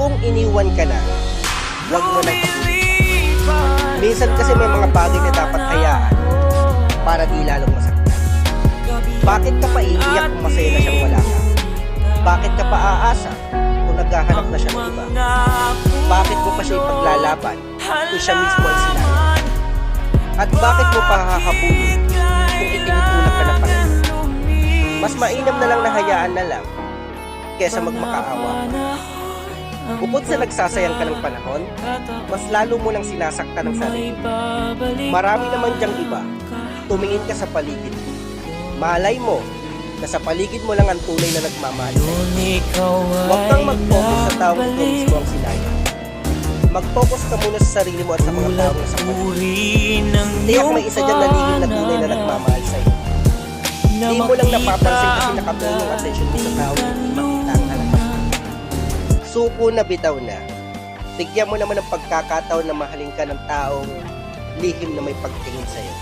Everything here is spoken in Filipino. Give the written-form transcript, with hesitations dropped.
Kung iniwan ka na, huwag mo nang pag-iipan. Minsan kasi may mga bagay na dapat hayaan para di lalong masaktan. Bakit ka pa iiyak kung masaya na siyang wala ka? Bakit ka pa aasa kung naghahanap na siya ng iba? Bakit mo pa siya ipaglalaban kung siya mismo ay sinayang? At bakit mo pa hahabulin kung itinutulak ka ng Panginoon? Mas mainam na lang na hayaan na lang kesa magmakaawa pa. Bukod sa nagsasayang ka ng panahon, mas lalo mo nang sinasaktan ng sarili. Marami naman diyang iba. Tumingin ka sa paligid mo. Malay mo na sa paligid mo lang ang tunay na nagmamahal sa'yo. Huwag kang mag-focus sa taong ito mismo ang sinayang. Mag-focus ka muna sa sarili mo at sa mga taong nasa paligid. Tiyak may isa dyan na lihim na tunay na nagmamahal sa'yo. Hindi mo lang napapansin kasi nakapuno ang atensyon mo sa taong hindi makita ang halaga. Suko na bitaw na. Bigyan mo naman ng pagkakataon na mahalin ka ng taong lihim na may pagtingin sa'yo.